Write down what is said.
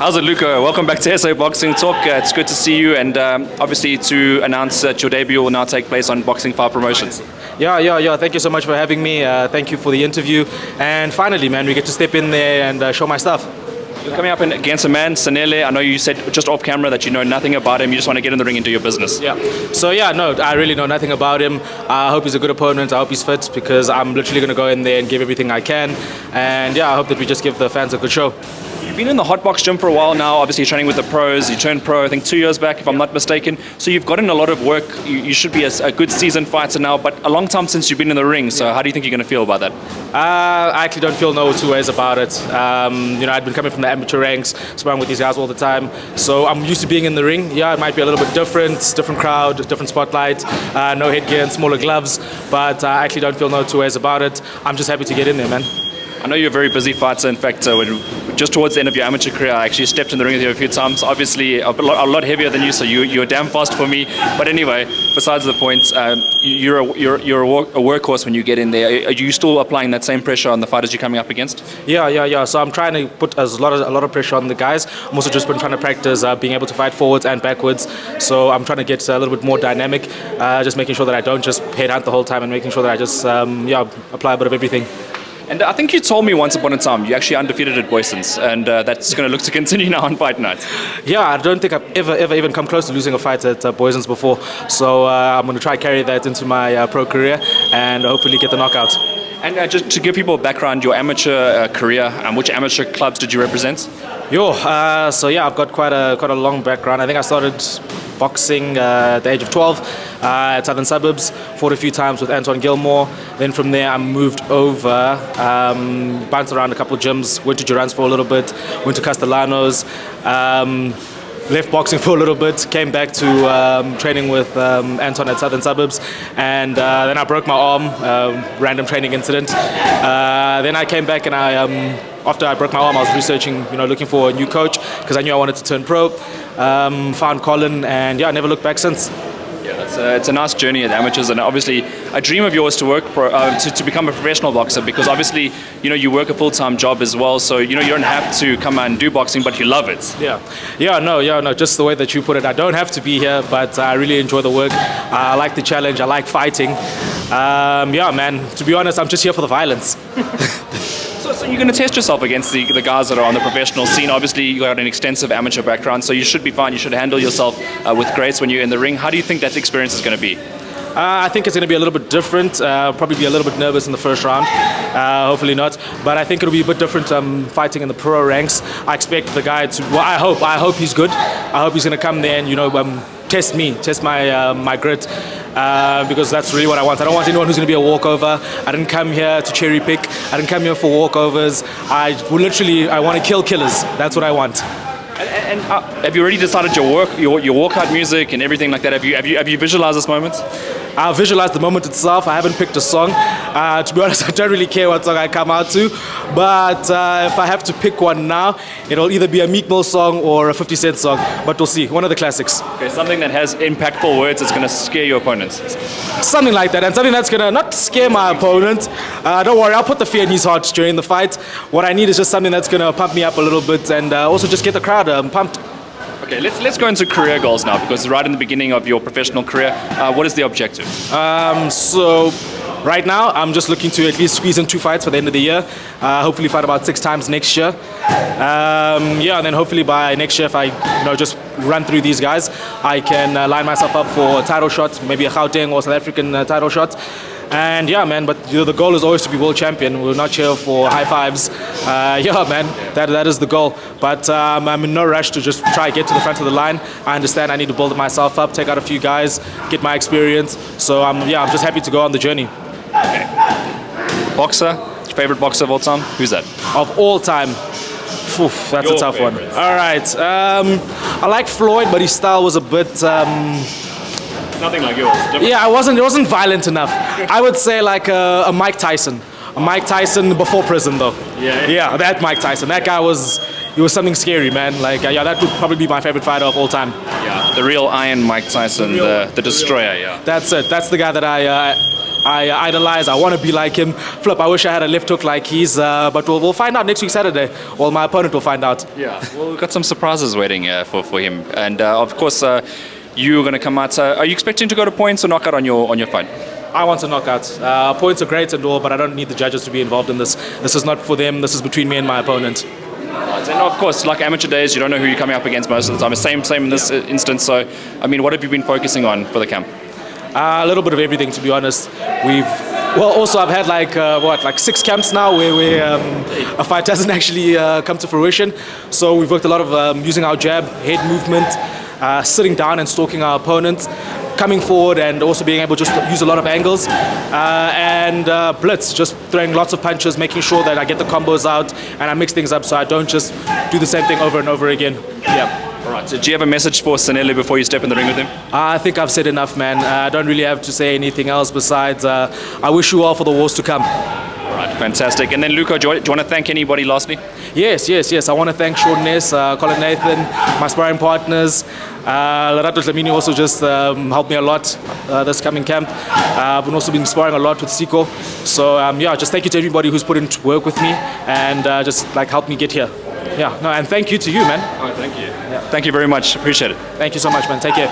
How's it, Luca? Welcome back to SA Boxing Talk. It's good to see you, and obviously to announce that your debut will now take place on Boxing 5 Promotions. Yeah. Thank you so much for having me. Thank you for the interview. And finally, man, we get to step in there and show my stuff. You're coming up against a man, Sanele. I know you said just off camera that you know nothing about him. You just want to get in the ring and do your business. Yeah. So no, I really know nothing about him. I hope he's a good opponent. I hope he's fit because I'm literally going to go in there and give everything I can. And I hope that we just give the fans a good show. You've been in the hot box gym for a while now, obviously training with the pros. You turned pro, I think, 2 years back, if I'm not mistaken. So you've gotten a lot of work. You should be a good seasoned fighter now, but a long time since you've been in the ring. So how do you think you're going to feel about that? I actually don't feel no two ways about it. I'd been coming from the amateur ranks, sparring with these guys all the time. So I'm used to being in the ring. Yeah, it might be a little bit different crowd, different spotlight, no headgear and smaller gloves. But I actually don't feel no two ways about it. I'm just happy to get in there, man. I know you're a very busy fighter. In fact, just towards the end of your amateur career, I actually stepped in the ring with you a few times. Obviously, a lot heavier than you, so you're damn fast for me. But anyway, besides the point, you're a workhorse when you get in there. Are you still applying that same pressure on the fighters you're coming up against? Yeah. So I'm trying to put a lot of pressure on the guys. I'm also just been trying to practice being able to fight forwards and backwards. So I'm trying to get a little bit more dynamic, just making sure that I don't just headhunt the whole time and making sure that I just apply a bit of everything. And I think you told me once upon a time you're actually undefeated at Boyson's, and that's going to look to continue now on fight night. Yeah, I don't think I've ever even come close to losing a fight at Boyson's before. So I'm going to try carry that into my pro career and hopefully get the knockout. And just to give people a background, your amateur career, which amateur clubs did you represent? I've got quite a long background. I think I started boxing at the age of 12 at Southern Suburbs, fought a few times with Anton Gilmore. Then from there I moved over, bounced around a couple of gyms, went to Durant's for a little bit, went to Castellanos, left boxing for a little bit, came back to training with Anton at Southern Suburbs, and then I broke my arm, random training incident. Then I came back and after I broke my arm, I was researching, looking for a new coach because I knew I wanted to turn pro. Found Colin, and I never looked back since. Yeah, it's a nice journey at amateurs, and obviously a dream of yours to work to become a professional boxer, because obviously you work a full-time job as well, so you don't have to come and do boxing, but you love it. No, just the way that you put it. I don't have to be here, but I really enjoy the work. I like the challenge. I like fighting. Man. To be honest, I'm just here for the violence. So you're going to test yourself against the guys that are on the professional scene. Obviously, you got an extensive amateur background, so you should be fine. You should handle yourself with grace when you're in the ring. How do you think that experience is going to be? I think it's going to be a little bit different. Probably be a little bit nervous in the first round. Hopefully not. But I think it'll be a bit different fighting in the pro ranks. I expect the guy to... Well, I hope he's good. I hope he's going to come there and, test my grit. Because that's really what I want. I don't want anyone who's going to be a walkover. I didn't come here to cherry pick. I didn't come here for walkovers. I want to kill killers. That's what I want. And have you already decided your walkout music and everything like that? Have you visualized this moment? I visualized the moment itself. I haven't picked a song. To be honest, I don't really care what song I come out to. But if I have to pick one now, it'll either be a Meek Mill song or a 50 Cent song. But we'll see. One of the classics. Okay, something that has impactful words that's going to scare your opponents. Something like that. And something that's going to not scare my opponent. Don't worry, I'll put the fear in his heart during the fight. What I need is just something that's going to pump me up a little bit and also just get the crowd pumped. Okay, let's go into career goals now, because right in the beginning of your professional career, what is the objective? So right now, I'm just looking to at least squeeze in 2 fights for the end of the year. Hopefully fight about 6 times next year. And then hopefully by next year, if I just run through these guys, I can line myself up for a title shot, maybe a Gauteng or South African title shot. And but the goal is always to be world champion. We're not here for high fives. That is the goal. But I'm in no rush to just try to get to the front of the line. I understand I need to build myself up, take out a few guys, get my experience. So I'm just happy to go on the journey. Okay. Boxer, your favorite boxer of all time? Who's that? Of all time? Oof, that's a tough one. All right. I like Floyd, but his style was a bit... Nothing like yours. Yeah, it wasn't violent enough. I would say like a Mike Tyson. A Mike Tyson before prison, though. Yeah, that Mike Tyson. That guy was something scary, man. That would probably be my favorite fighter of all time. Yeah, the real Iron Mike Tyson, the destroyer. Yeah. That's it. That's the guy that I idolize. I want to be like him. Flip, I wish I had a left hook like his, but we'll find out next week Saturday. Well, my opponent will find out. Yeah, well, we've got some surprises waiting for him. And of course, you're going to come out. Are you expecting to go to points or knockout on your fight? I want a knockout. Points are great and all, but I don't need the judges to be involved in this. This is not for them. This is between me and my opponent. Right. And of course, like amateur days, you don't know who you're coming up against most of the time. Same in this instance. So, I mean, what have you been focusing on for the camp? A little bit of everything, to be honest. I've had like 6 camps now where a fight hasn't actually come to fruition. So we've worked a lot of using our jab, head movement, sitting down and stalking our opponent, coming forward and also being able just to use a lot of angles and blitz, just throwing lots of punches, making sure that I get the combos out and I mix things up so I don't just do the same thing over and over again. Yeah. All right. So do you have a message for Sanele before you step in the ring with him? I think I've said enough, man. I don't really have to say anything else besides I wish you all for the wars to come. All right, fantastic. And then, Luco, do you want to thank anybody lastly? Yes. I want to thank Sean Ness, Colin Nathan, my sparring partners. Lerato Dlamini also just helped me a lot this coming camp. I've also been sparring a lot with Siko. So, just thank you to everybody who's put in work with me and just helped me get here. Yeah, no, and thank you to you, man. Oh, thank you. Yeah. Thank you very much. Appreciate it. Thank you so much, man. Take care.